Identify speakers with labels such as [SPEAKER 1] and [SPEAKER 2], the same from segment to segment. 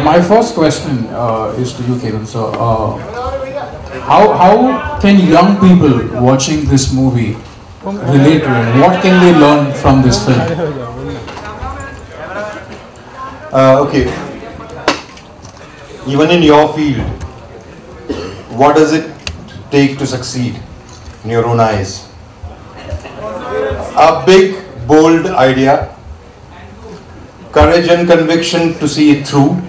[SPEAKER 1] My first question is to you, Kiran. So, how can young people watching this movie relate to it? What can they learn from this film?
[SPEAKER 2] Okay. Even in your field, what does it take to succeed in your own eyes? A big, bold idea, courage and conviction to see it through,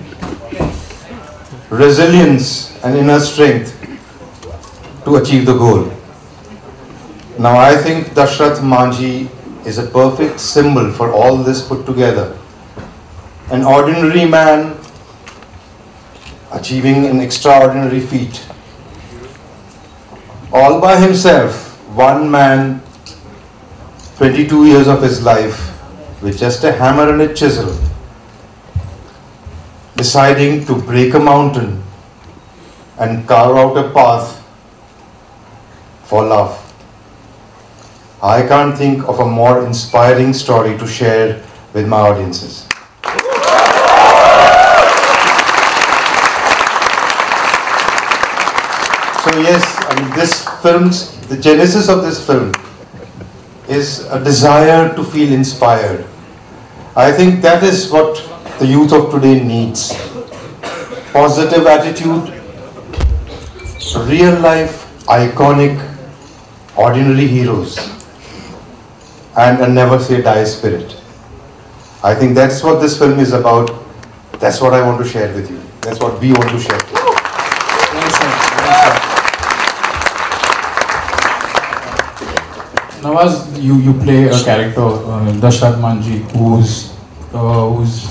[SPEAKER 2] resilience and inner strength to achieve the goal. Now I think Dashrath Manjhi is a perfect symbol for all this put together. An ordinary man achieving an extraordinary feat. All by himself, one man, 22 years of his life, with just a hammer and a chisel, deciding to break a mountain and carve out a path for love. I can't think of a more inspiring story to share with my audiences. So yes, I mean, the genesis of this film is a desire to feel inspired. I think that is what the youth of today needs. Positive attitude, real life, iconic, ordinary heroes, and a never say die spirit. I think that's what this film is about. That's what I want to share with you. That's what we want to share.
[SPEAKER 1] Nawaz, you play a character, Dashrath Manjhi, who's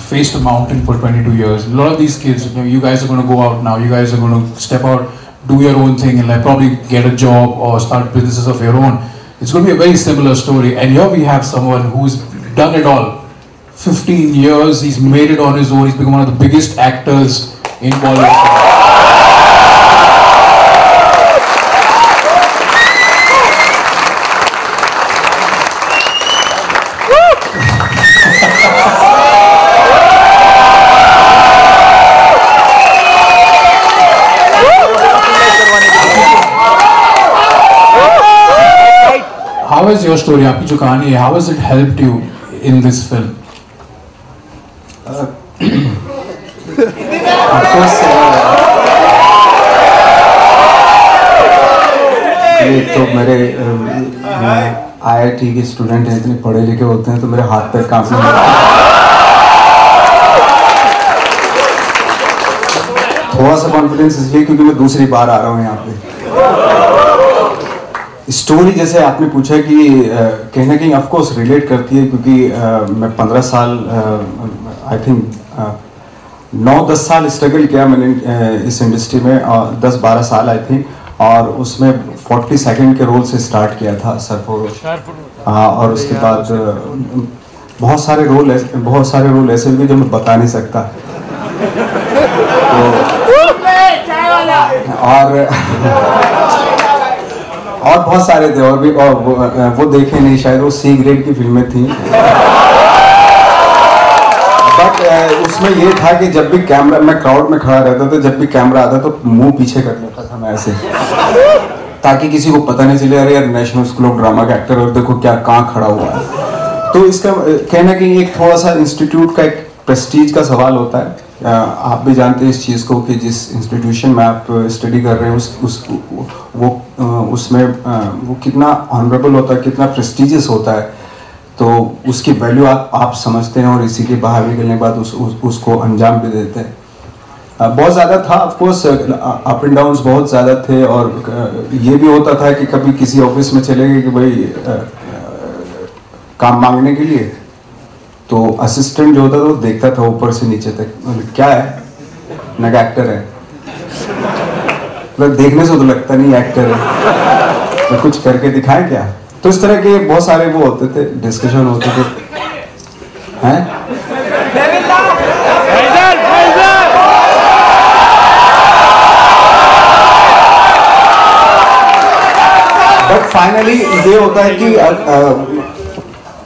[SPEAKER 1] faced a mountain for 22 years. A lot of these kids, you guys are going to go out now, you guys are going to step out, do your own thing, and like probably get a job or start businesses of your own. It's going to be a very similar story. And here we have someone who's done it all. 15 years, he's made it on his own, he's become one of the biggest actors in Bollywood. How is your story? आपकी जो कहानी है, how has it helped you in this film?
[SPEAKER 3] Of course, ये तो मेरे IIT के student हैं, इतने पढ़े लिखे होते हैं तो मेरे हाथ पैर कांपने लगते हैं। थोड़ा सा कॉन्फिडेंस इसलिए क्योंकि मैं दूसरी बार आ रहा हूँ यहाँ पे। स्टोरी जैसे आपने पूछा कि कहीं ना कहीं ऑफ कोर्स रिलेट करती है क्योंकि मैं 15 साल आई थिंक 9-10 साल स्ट्रगल किया मैंने इस इंडस्ट्री में और 10-12 साल आई थी और उसमें 40 सेकंड के रोल से स्टार्ट किया था सरफरोश और उसके बाद बहुत सारे रोल ऐसे भी जो मैं बता नहीं सकता और बहुत सारे थे और भी और वो देखे नहीं शायद वो सी ग्रेड की फिल्में थी बट उसमें ये था कि जब भी कैमरा मैं क्राउड में खड़ा रहता था जब भी कैमरा आता तो मुंह पीछे कर लेता था मैं ऐसे ताकि किसी को पता नहीं चले अरे यार नेशनल स्कूल ऑफ ड्रामा का एक्टर और देखो क्या कहाँ खड़ा हुआ है तो इसका कहना कि एक थोड़ा सा इंस्टीट्यूट का एक प्रेस्टीज का सवाल होता है आप भी जानते हैं इस चीज़ को कि जिस इंस्टीट्यूशन में आप स्टडी कर रहे हैं उसमें वो कितना ऑनरेबल होता है कितना प्रेस्टीजियस होता है तो उसकी वैल्यू आप समझते हैं और इसीलिए बाहर निकलने के बाद उसको अंजाम भी देते हैं बहुत ज़्यादा था of course up and downs बहुत ज़्यादा थे और ये भी होता था कि कभी किसी ऑफिस में चले गए कि भाई काम मांगने के लिए तो असिस्टेंट जो होता था वो देखता था ऊपर से नीचे तक क्या है नगा एक्टर है मतलब देखने से तो लगता नहीं एक्टर है तो कुछ करके दिखाए क्या तो इस तरह के बहुत सारे वो होते थे डिस्कशन होते थे हैं बट फाइनली ये होता है कि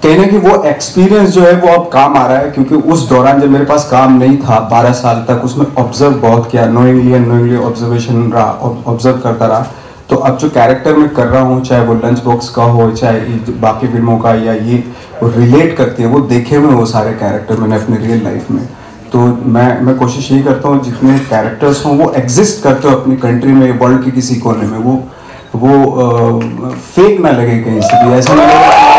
[SPEAKER 3] कहने की वो एक्सपीरियंस जो है वो अब काम आ रहा है, क्योंकि उस दौरान जब मेरे पास काम नहीं था 12 साल तक, उसमें ऑब्जर्व बहुत किया, नोइंगली अननोइंगली ऑब्जर्वेशन रहा, ऑब्जर्व करता रहा। तो अब जो कैरेक्टर मैं कर रहा हूँ, चाहे वो लंच बॉक्स का हो, चाहे बाकी फिल्मों का, या ये वो रिलेट करते हैं, वो देखे हुए वो सारे कैरेक्टर मैंने अपने रियल लाइफ में। तो मैं कोशिश यही करता हूँ जितने कैरेक्टर्स हों वो एग्जिस्ट करते हो अपनी कंट्री में, वर्ल्ड के किसी कोने में, वो फेक ना लगे कहीं से भी, ऐसा नहीं लगे।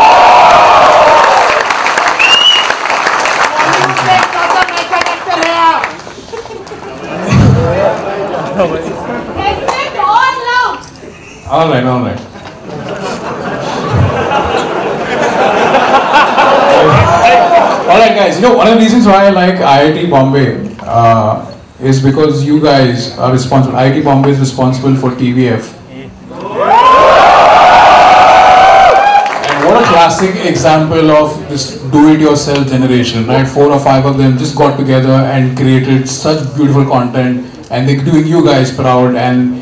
[SPEAKER 1] All right, all right. All right, guys. You know, one of the reasons why I like IIT Bombay is because you guys are responsible. IIT Bombay is responsible for TVF. And what a classic example of this do-it-yourself generation, right? 4 or 5 of them just got together and created such beautiful content, and they're doing you guys proud. And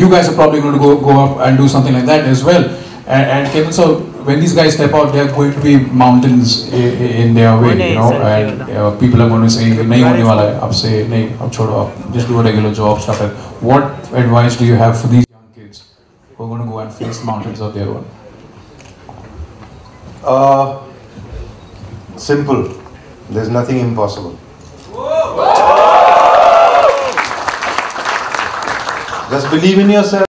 [SPEAKER 1] you guys are probably going to go up and do something like that as well. And Kevin, so when these guys step out, there are going to be mountains in their way, you know, and people are going to say, "Nahi hone wala hai, ab se nahi, ab chodo, ab just do a regular job, stuff like that." What advice do you have for these young kids who are going to go and face mountains of their own?
[SPEAKER 2] Simple. There's nothing impossible. Just believe in yourself.